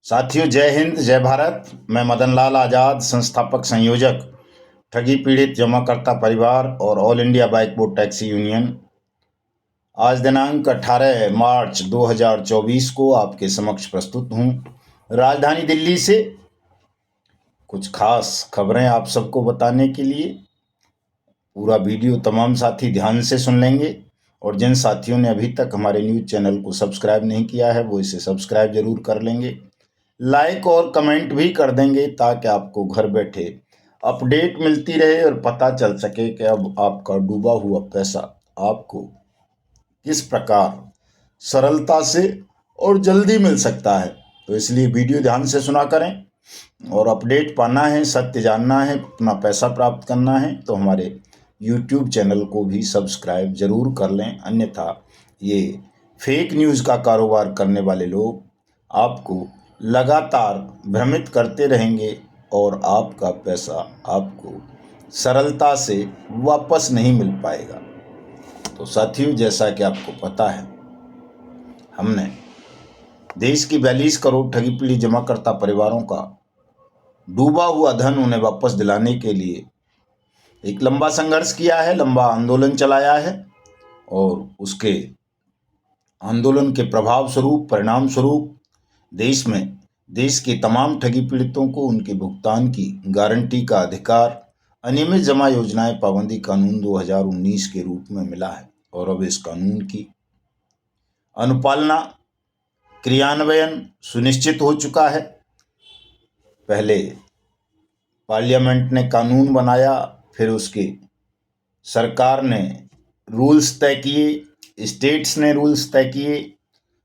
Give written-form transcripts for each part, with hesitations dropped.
साथियों, जय हिंद, जय भारत। मैं मदन लाल आज़ाद, संस्थापक संयोजक ठगी पीड़ित जमाकर्ता परिवार और all India bike board taxi union, आज दिनांक 18 मार्च 2024 को आपके समक्ष प्रस्तुत हूँ। राजधानी दिल्ली से कुछ खास खबरें आप सबको बताने के लिए। पूरा वीडियो तमाम साथी ध्यान से सुन लेंगे और जिन साथियों ने अभी तक हमारे न्यूज़ चैनल को सब्सक्राइब नहीं किया है वो इसे सब्सक्राइब जरूर कर लेंगे, लाइक और कमेंट भी कर देंगे ताकि आपको घर बैठे अपडेट मिलती रहे और पता चल सके कि अब आपका डूबा हुआ पैसा आपको किस प्रकार सरलता से और जल्दी मिल सकता है। तो इसलिए वीडियो ध्यान से सुना करें और अपडेट पाना है, सत्य जानना है, अपना पैसा प्राप्त करना है तो हमारे YouTube चैनल को भी सब्सक्राइब जरूर कर लें। अन्यथा ये फेक न्यूज़ का कारोबार करने वाले लोग आपको लगातार भ्रमित करते रहेंगे और आपका पैसा आपको सरलता से वापस नहीं मिल पाएगा। तो साथियों, जैसा कि आपको पता है, हमने देश की 42 करोड़ ठगी पीड़ित जमाकर्ता परिवारों का डूबा हुआ धन उन्हें वापस दिलाने के लिए एक लंबा संघर्ष किया है, लंबा आंदोलन चलाया है और उसके आंदोलन के प्रभाव स्वरूप, परिणाम स्वरूप देश के तमाम ठगी पीड़ितों को उनके भुगतान की गारंटी का अधिकार अनियमित जमा योजनाएं पाबंदी कानून 2019 के रूप में मिला है और अब इस कानून की अनुपालना, क्रियान्वयन सुनिश्चित हो चुका है। पहले पार्लियामेंट ने कानून बनाया, फिर उसकी सरकार ने रूल्स तय किए, स्टेट्स ने रूल्स तय किए,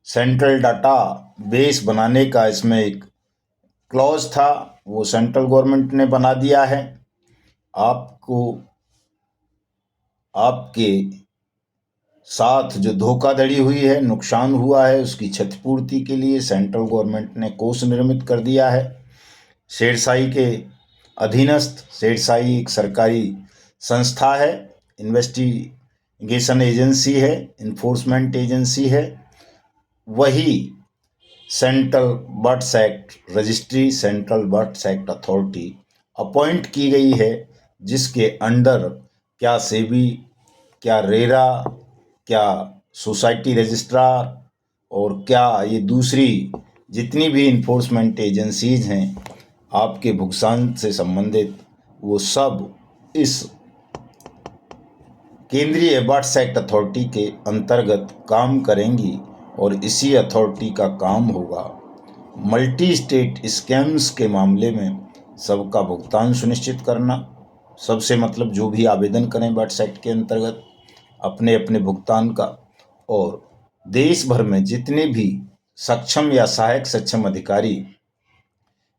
सेंट्रल डाटा बेस बनाने का इसमें एक क्लॉज था, वो सेंट्रल गवर्नमेंट ने बना दिया है। आपको आपके साथ जो धोखाधड़ी हुई है, नुकसान हुआ है, उसकी क्षतिपूर्ति के लिए सेंट्रल गवर्नमेंट ने कोष निर्मित कर दिया है। शेरशाही के अधीनस्थ, शेरशाही एक सरकारी संस्था है, इन्वेस्टिगेशन एजेंसी है, इन्फोर्समेंट एजेंसी है। वही central birds act registry, central birds act authority appoint की गई है, जिसके अंडर क्या सेबी, क्या रेरा, क्या सोसाइटी रजिस्ट्रार और क्या ये दूसरी जितनी भी इन्फोर्समेंट एजेंसीज हैं आपके भुगतान से संबंधित, वो सब इस केंद्रीय बर्ड्स एक्ट अथॉरिटी के अंतर्गत काम करेंगी और इसी अथॉरिटी का काम होगा मल्टी स्टेट स्कैम्स के मामले में सबका भुगतान सुनिश्चित करना। सबसे मतलब जो भी आवेदन करें बर्ड्स एक्ट के अंतर्गत अपने अपने भुगतान का, और देश भर में जितने भी सक्षम या सहायक सक्षम अधिकारी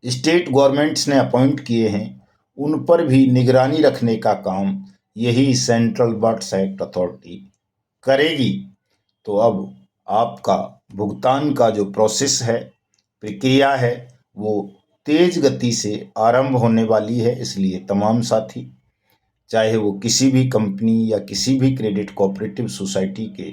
स्टेट गवर्नमेंट्स ने अपॉइंट किए हैं उन पर भी निगरानी रखने का काम यही सेंट्रल बर्ड्स एक्ट अथॉरिटी करेगी। तो अब आपका भुगतान का जो प्रोसेस है, प्रक्रिया है, वो तेज गति से आरंभ होने वाली है। इसलिए तमाम साथी, चाहे वो किसी भी कंपनी या किसी भी क्रेडिट कोऑपरेटिव सोसाइटी के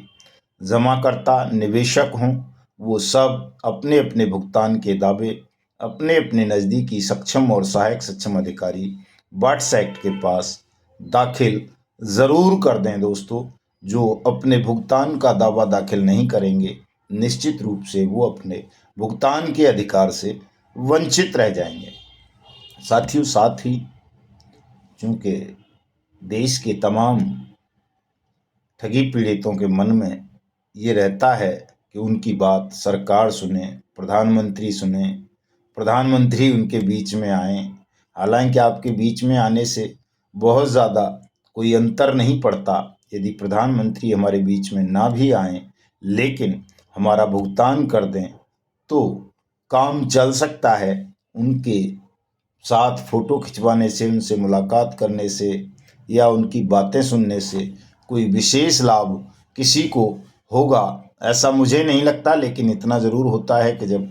जमाकर्ता निवेशक हों, वो सब अपने अपने भुगतान के दावे अपने अपने नज़दीकी सक्षम और सहायक सक्षम अधिकारी बर्ड्स एक्ट के पास दाखिल ज़रूर कर दें। दोस्तों, जो अपने भुगतान का दावा दाखिल नहीं करेंगे, निश्चित रूप से वो अपने भुगतान के अधिकार से वंचित रह जाएंगे। साथियों, साथ ही चूँकि देश के तमाम ठगी पीड़ितों के मन में ये रहता है कि उनकी बात सरकार सुने, प्रधानमंत्री सुने, प्रधानमंत्री उनके बीच में आए। हालांकि आपके बीच में आने से बहुत ज़्यादा कोई अंतर नहीं पड़ता यदि प्रधानमंत्री हमारे बीच में ना भी आए, लेकिन हमारा भुगतान कर दें तो काम चल सकता है। उनके साथ फ़ोटो खिंचवाने से, उनसे मुलाकात करने से या उनकी बातें सुनने से कोई विशेष लाभ किसी को होगा ऐसा मुझे नहीं लगता। लेकिन इतना ज़रूर होता है कि जब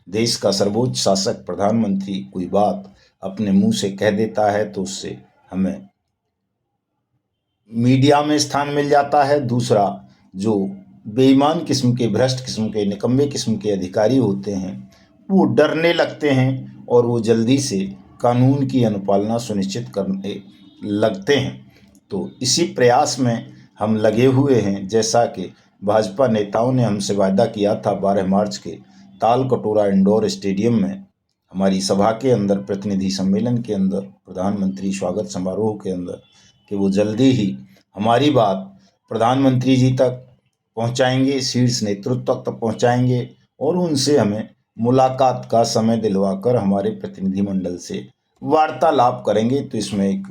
देश का सर्वोच्च शासक प्रधानमंत्री कोई बात अपने मुंह से कह देता है तो उससे हमें मीडिया में स्थान मिल जाता है। दूसरा, जो बेईमान किस्म के, भ्रष्ट किस्म के, निकम्मे किस्म के अधिकारी होते हैं वो डरने लगते हैं और वो जल्दी से कानून की अनुपालना सुनिश्चित करने लगते हैं। तो इसी प्रयास में हम लगे हुए हैं, जैसा कि भाजपा नेताओं ने हमसे वादा किया था 12 मार्च के ताल कटोरा इंडोर स्टेडियम में हमारी सभा के अंदर, प्रतिनिधि सम्मेलन के अंदर, प्रधानमंत्री स्वागत समारोह के अंदर, कि वो जल्दी ही हमारी बात प्रधानमंत्री जी तक पहुंचाएंगे, शीर्ष नेतृत्व तक पहुंचाएंगे और उनसे हमें मुलाकात का समय दिलवाकर हमारे प्रतिनिधिमंडल से वार्तालाप करेंगे। तो इसमें एक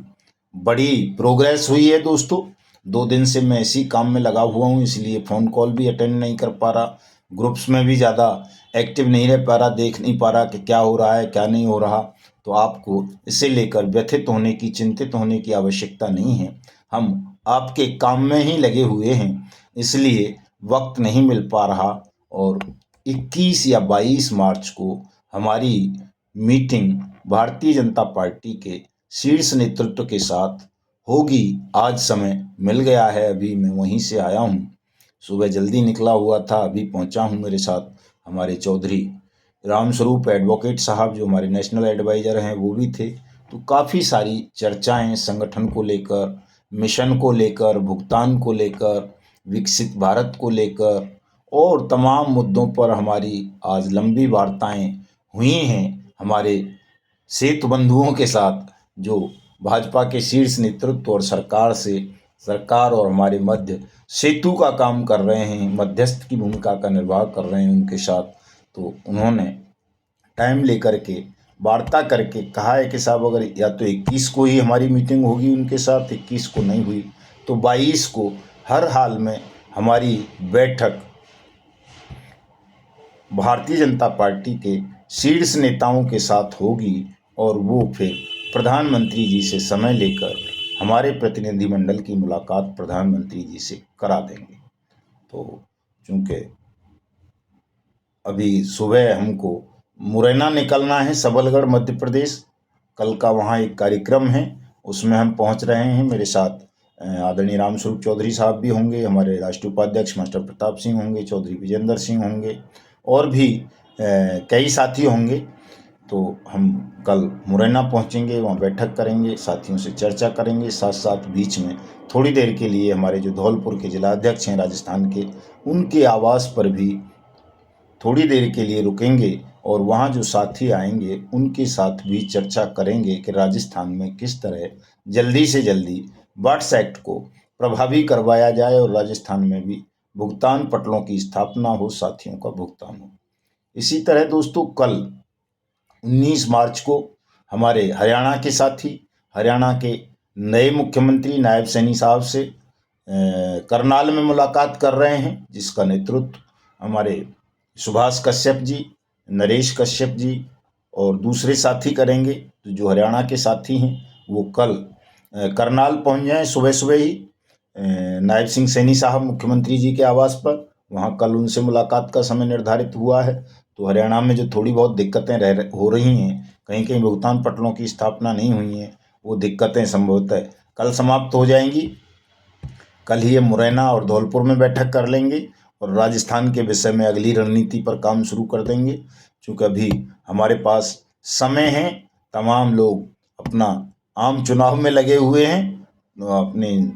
बड़ी प्रोग्रेस हुई है दोस्तों। 2 दिन से मैं इसी काम में लगा हुआ हूँ, इसलिए फ़ोन कॉल भी अटेंड नहीं कर पा रहा, ग्रुप्स में भी ज़्यादा एक्टिव नहीं रह पा रहा, देख नहीं पा रहा कि क्या हो रहा है क्या नहीं हो रहा। तो आपको इसे लेकर व्यथित होने की, चिंतित होने की आवश्यकता नहीं है। हम आपके काम में ही लगे हुए हैं, इसलिए वक्त नहीं मिल पा रहा। और 21 या 22 मार्च को हमारी मीटिंग भारतीय जनता पार्टी के शीर्ष नेतृत्व के साथ होगी। आज समय मिल गया है, अभी मैं वहीं से आया हूँ, सुबह जल्दी निकला हुआ था, अभी पहुँचा हूँ। मेरे साथ हमारे चौधरी रामस्वरूप एडवोकेट साहब, जो हमारे नेशनल एडवाइज़र हैं, वो भी थे। तो काफ़ी सारी चर्चाएं संगठन को लेकर, मिशन को लेकर, भुगतान को लेकर, विकसित भारत को लेकर और तमाम मुद्दों पर हमारी आज लंबी वार्ताएं हुई हैं हमारे सेतु बंधुओं के साथ, जो भाजपा के शीर्ष नेतृत्व और सरकार और हमारे मध्य सेतु का काम कर रहे हैं, मध्यस्थ की भूमिका का निर्वाह कर रहे हैं उनके साथ। तो उन्होंने टाइम लेकर के वार्ता करके कहा है कि साहब, अगर या तो 21 को ही हमारी मीटिंग होगी उनके साथ, 21 को नहीं हुई तो 22 को हर हाल में हमारी बैठक भारतीय जनता पार्टी के शीर्ष नेताओं के साथ होगी और वो फिर प्रधानमंत्री जी से समय लेकर हमारे प्रतिनिधिमंडल की मुलाकात प्रधानमंत्री जी से करा देंगे। तो चूँकि अभी सुबह हमको मुरैना निकलना है, सबलगढ़ मध्य प्रदेश, कल का वहाँ एक कार्यक्रम है, उसमें हम पहुँच रहे हैं। मेरे साथ आदरणीय रामस्वरूप चौधरी साहब भी होंगे, हमारे राष्ट्रीय उपाध्यक्ष मास्टर प्रताप सिंह होंगे, चौधरी विजेंद्र सिंह होंगे और भी कई साथी होंगे। तो हम कल मुरैना पहुंचेंगे, वहाँ बैठक करेंगे, साथियों से चर्चा करेंगे। साथ साथ बीच में थोड़ी देर के लिए हमारे जो धौलपुर के जिलाध्यक्ष हैं राजस्थान के, उनके आवास पर भी थोड़ी देर के लिए रुकेंगे और वहाँ जो साथी आएंगे उनके साथ भी चर्चा करेंगे कि राजस्थान में किस तरह जल्दी से जल्दी बट्स एक्ट को प्रभावी करवाया जाए और राजस्थान में भी भुगतान पटलों की स्थापना हो, साथियों का भुगतान हो। इसी तरह दोस्तों, कल 19 मार्च को हमारे हरियाणा के साथी, हरियाणा के नए मुख्यमंत्री नायब सैनी साहब से करनाल में मुलाकात कर रहे हैं, जिसका नेतृत्व हमारे सुभाष कश्यप जी, नरेश कश्यप जी और दूसरे साथी करेंगे। तो जो हरियाणा के साथी हैं वो कल करनाल पहुंच जाएं सुबह सुबह ही, नायब सिंह सैनी साहब मुख्यमंत्री जी के आवास पर। वहां कल उनसे मुलाकात का समय निर्धारित हुआ है। तो हरियाणा में जो थोड़ी बहुत दिक्कतें हो रही हैं, कहीं कहीं भुगतान पटलों की स्थापना नहीं हुई हैं, वो दिक्कतें संभवतः कल समाप्त हो जाएंगी। कल ही ये मुरैना और धौलपुर में बैठक कर लेंगे और राजस्थान के विषय में अगली रणनीति पर काम शुरू कर देंगे। चूँकि अभी हमारे पास समय है, तमाम लोग अपना आम चुनाव में लगे हुए हैं अपने,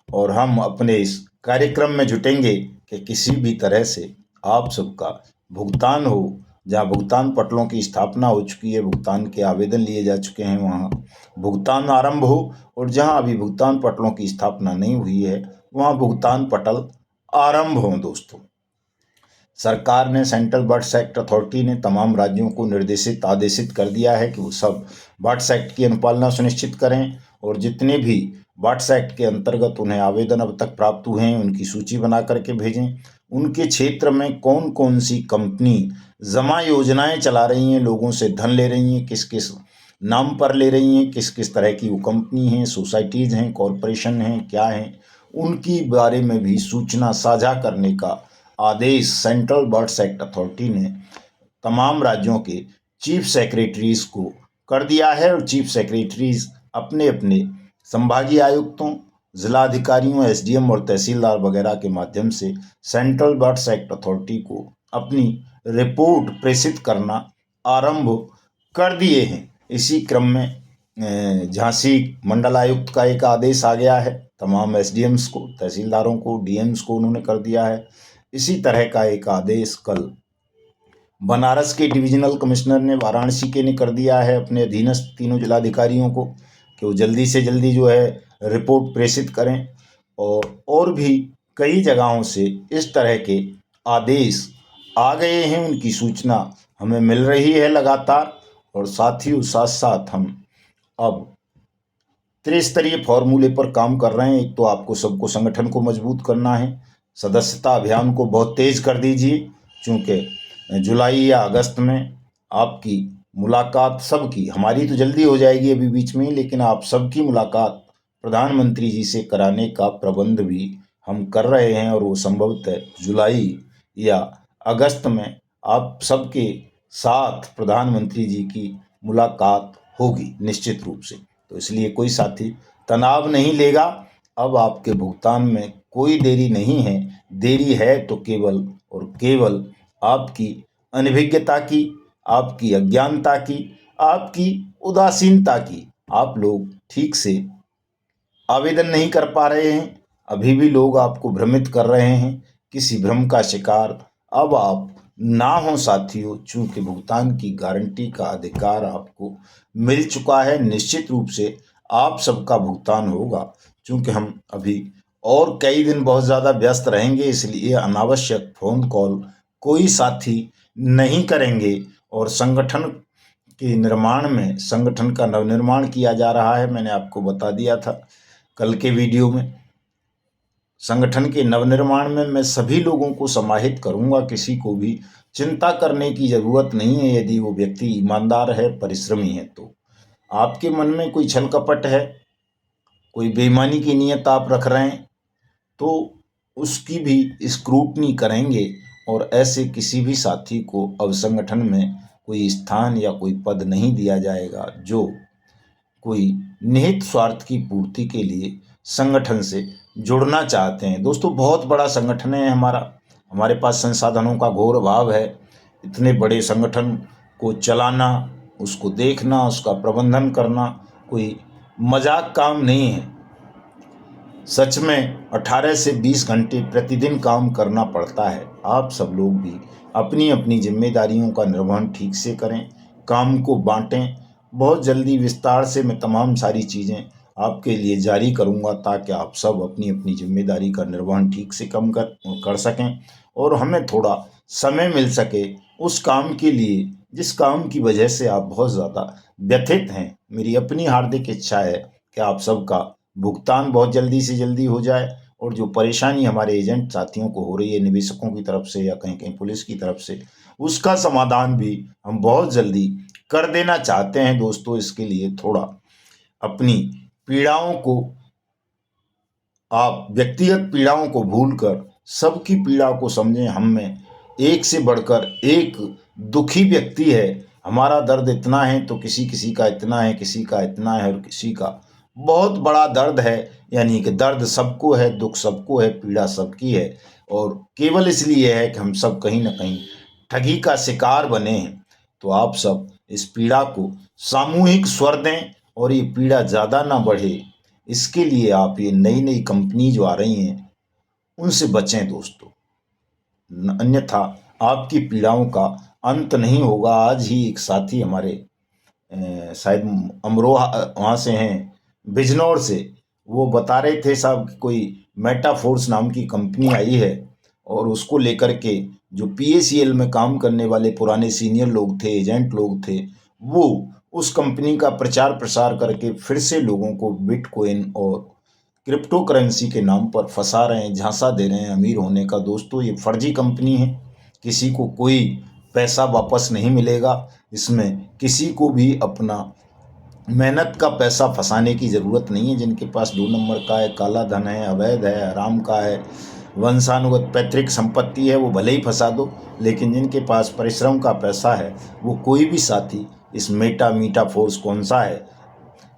और हम अपने इस कार्यक्रम में जुटेंगे कि किसी भी तरह से आप सबका भुगतान हो। जहाँ भुगतान पटलों की स्थापना हो चुकी है, भुगतान के आवेदन लिए जा चुके हैं, वहाँ भुगतान आरंभ हो, और जहाँ अभी भुगतान पटलों की स्थापना नहीं हुई है वहाँ भुगतान पटल आरंभ हों। दोस्तों, सरकार ने, सेंट्रल बर्ड्स एक्ट अथॉरिटी ने तमाम राज्यों को आदेशित कर दिया है कि वो सब बर्ड्स एक्ट की अनुपालना सुनिश्चित करें और जितने भी बर्ड्स एक्ट के अंतर्गत उन्हें आवेदन अब तक प्राप्त हुए हैं उनकी सूची बना करके भेजें। उनके क्षेत्र में कौन कौन सी कंपनी जमा योजनाएं चला रही हैं, लोगों से धन ले रही हैं, किस किस नाम पर ले रही हैं, किस किस तरह की वो कंपनी हैं, सोसाइटीज़ हैं, कॉरपोरेशन हैं, क्या हैं, उनकी बारे में भी सूचना साझा करने का आदेश सेंट्रल बर्ड्स एक्ट अथॉरिटी ने तमाम राज्यों के चीफ सेक्रेटरीज को कर दिया है। और चीफ सेक्रेटरीज अपने अपने संभागीय आयुक्तों, जिलाधिकारियों, एसडीएम और तहसीलदार वगैरह के माध्यम से सेंट्रल बर्ड्स एक्ट अथॉरिटी को अपनी रिपोर्ट प्रेषित करना आरंभ कर दिए हैं। इसी क्रम में झांसी मंडलायुक्त का एक आदेश आ गया है, तमाम एसडीएम्स को, तहसीलदारों को, डीएम्स को उन्होंने कर दिया है। इसी तरह का एक आदेश कल बनारस के डिविजनल कमिश्नर ने, वाराणसी के ने कर दिया है अपने अधीनस्थ तीनों जिलाधिकारियों को कि वो जल्दी से जल्दी जो है रिपोर्ट प्रेषित करें। और भी कई जगहों से इस तरह के आदेश आ गए हैं, उनकी सूचना हमें मिल रही है लगातार। और साथ ही साथ साथ हम अब त्रिस्तरीय फॉर्मूले पर काम कर रहे हैं। एक तो आपको सबको संगठन को मजबूत करना है, सदस्यता अभियान को बहुत तेज कर दीजिए, क्योंकि जुलाई या अगस्त में आपकी मुलाकात सबकी, हमारी तो जल्दी हो जाएगी अभी बीच में, लेकिन आप सबकी मुलाकात प्रधानमंत्री जी से कराने का प्रबंध भी हम कर रहे हैं। और वो संभवतः जुलाई या अगस्त में आप सबके साथ प्रधानमंत्री जी की मुलाकात होगी निश्चित रूप से। तो इसलिए कोई साथी तनाव नहीं लेगा। अब आपके भुगतान में कोई देरी नहीं है। देरी है तो केवल और केवल आपकी अनभिज्ञता की, आपकी अज्ञानता की, आपकी उदासीनता की। आप लोग ठीक से आवेदन नहीं कर पा रहे हैं। अभी भी लोग आपको भ्रमित कर रहे हैं। किसी भ्रम का शिकार अब आप ना हो साथियों, चूंकि भुगतान की गारंटी का अधिकार आपको मिल चुका है। निश्चित रूप से आप सबका भुगतान होगा। चूंकि हम अभी और कई दिन बहुत ज़्यादा व्यस्त रहेंगे, इसलिए अनावश्यक फ़ोन कॉल कोई साथी नहीं करेंगे। और संगठन के निर्माण में, संगठन का नवनिर्माण किया जा रहा है। मैंने आपको बता दिया था कल के वीडियो में। संगठन के नवनिर्माण में मैं सभी लोगों को समाहित करूंगा। किसी को भी चिंता करने की जरूरत नहीं है। यदि वो व्यक्ति ईमानदार है, परिश्रमी है, तो आपके मन में कोई छल कपट है, कोई बेईमानी की नीयत आप रख रहे हैं, तो उसकी भी स्क्रूटनी करेंगे। और ऐसे किसी भी साथी को अब संगठन में कोई स्थान या कोई पद नहीं दिया जाएगा जो कोई निहित स्वार्थ की पूर्ति के लिए संगठन से जुड़ना चाहते हैं। दोस्तों, बहुत बड़ा संगठन है हमारे पास संसाधनों का घोर अभाव है। इतने बड़े संगठन को चलाना, उसको देखना, उसका प्रबंधन करना कोई मजाक काम नहीं है। सच में 18 से 20 घंटे प्रतिदिन काम करना पड़ता है। आप सब लोग भी अपनी अपनी जिम्मेदारियों का निर्वहन ठीक से करें, काम को बांटें। बहुत जल्दी विस्तार से मैं तमाम सारी चीज़ें आपके लिए जारी करूंगा, ताकि आप सब अपनी अपनी जिम्मेदारी का निर्वहन ठीक से कर सकें और हमें थोड़ा समय मिल सके उस काम के लिए जिस काम की वजह से आप बहुत ज़्यादा व्यथित हैं। मेरी अपनी हार्दिक इच्छा है कि आप सबका भुगतान बहुत जल्दी से जल्दी हो जाए, और जो परेशानी हमारे एजेंट साथियों को हो रही है निवेशकों की तरफ से या कहीं कहीं पुलिस की तरफ से, उसका समाधान भी हम बहुत जल्दी कर देना चाहते हैं। दोस्तों, इसके लिए थोड़ा अपनी पीड़ाओं को, आप व्यक्तिगत पीड़ाओं को भूलकर सबकी पीड़ा को समझें। हम में एक से बढ़कर एक दुखी व्यक्ति है। हमारा दर्द इतना है तो किसी किसी का इतना है, किसी का इतना है, और किसी का बहुत बड़ा दर्द है। यानी कि दर्द सबको है, दुख सबको है, पीड़ा सबकी है, और केवल इसलिए है कि हम सब कहीं ना कहीं ठगी का शिकार बने हैं। तो आप सब इस पीड़ा को सामूहिक स्वर दें और ये पीड़ा ज़्यादा ना बढ़े। इसके लिए आप ये नई नई कंपनी जो आ रही हैं उनसे बचें दोस्तों, अन्यथा आपकी पीड़ाओं का अंत नहीं होगा। आज ही एक साथी हमारे शायद अमरोहा वहाँ से हैं, बिजनौर से, वो बता रहे थे साहब कि कोई मेटाफोर्स नाम की कंपनी आई है, और उसको लेकर के जो पीएसीएल में काम करने वाले पुराने सीनियर लोग थे, एजेंट लोग थे, वो उस कंपनी का प्रचार प्रसार करके फिर से लोगों को बिटकॉइन और क्रिप्टो करेंसी के नाम पर फंसा रहे हैं, झांसा दे रहे हैं अमीर होने का। दोस्तों, ये फर्जी कंपनी है। किसी को कोई पैसा वापस नहीं मिलेगा। इसमें किसी को भी अपना मेहनत का पैसा फंसाने की ज़रूरत नहीं है। जिनके पास 2 नंबर का है, काला धन है, अवैध है, हराम का है, वंशानुगत पैतृक संपत्ति है, वो भले ही फंसा दो, लेकिन जिनके पास परिश्रम का पैसा है वो कोई भी साथी इस मीटा फोर्स कौन सा है,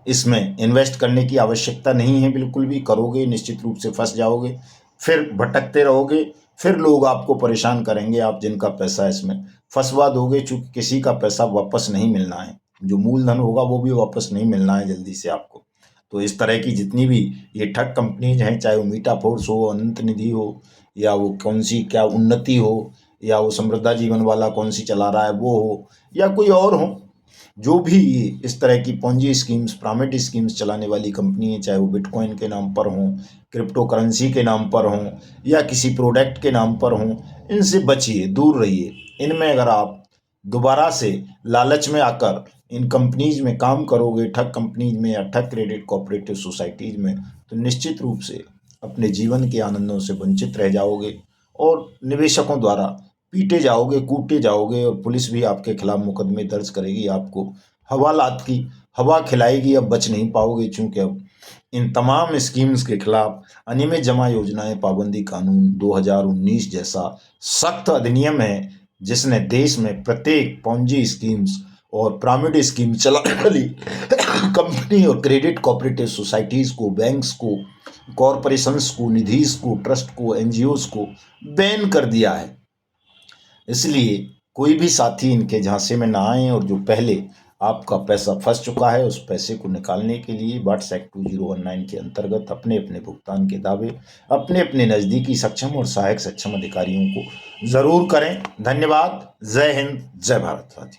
इसमें इन्वेस्ट करने की आवश्यकता नहीं है। बिल्कुल भी करोगे निश्चित रूप से फंस जाओगे, फिर भटकते रहोगे, फिर लोग आपको परेशान करेंगे। आप जिनका पैसा इसमें फंसवा दोगे, चूंकि किसी का पैसा वापस नहीं मिलना है, जो मूलधन होगा वो भी वापस नहीं मिलना है जल्दी से आपको। तो इस तरह की जितनी भी ये ठग कंपनीज हैं, चाहे वो मीटा फोर्स हो, अनंत निधि हो, या वो कौन सी क्या उन्नति हो, या वो समृद्धा जीवन वाला कौन सी चला रहा है वो हो, या कोई और हो, जो भी इस तरह की पोंजी स्कीम्स, पिरामिड स्कीम्स चलाने वाली कंपनी है, चाहे वो बिटकॉइन के नाम पर हों, क्रिप्टो करेंसी के नाम पर हों, या किसी प्रोडक्ट के नाम पर हों, इनसे बचिए, दूर रहिए। इनमें अगर आप दोबारा से लालच में आकर इन कंपनीज में काम करोगे, ठग कंपनीज में या ठग क्रेडिट कोऑपरेटिव सोसाइटीज में, तो निश्चित रूप से अपने जीवन के आनंदों से वंचित रह जाओगे और निवेशकों द्वारा पीटे जाओगे, कूटे जाओगे, और पुलिस भी आपके खिलाफ मुकदमे दर्ज करेगी, आपको हवालात की हवा खिलाएगी। अब बच नहीं पाओगे, चूंकि अब इन तमाम स्कीम्स के खिलाफ अनियमित जमा योजनाएं पाबंदी कानून 2019 जैसा सख्त अधिनियम है, जिसने देश में प्रत्येक पॉन्जी स्कीम्स और पिरामिड स्कीम चलाने वाली कंपनी और क्रेडिट कोऑपरेटिव सोसाइटीज को, बैंक्स को, कॉरपोरेशंस को, निधीज को, ट्रस्ट को, एनजीओज को बैन कर दिया है। इसलिए कोई भी साथी इनके झांसे में ना आए, और जो पहले आपका पैसा फंस चुका है उस पैसे को निकालने के लिए वाट्स एक्ट 2019 के अंतर्गत अपने अपने भुगतान के दावे अपने अपने नज़दीकी सक्षम और सहायक सक्षम अधिकारियों को ज़रूर करें। धन्यवाद। जय हिंद, जय भारत।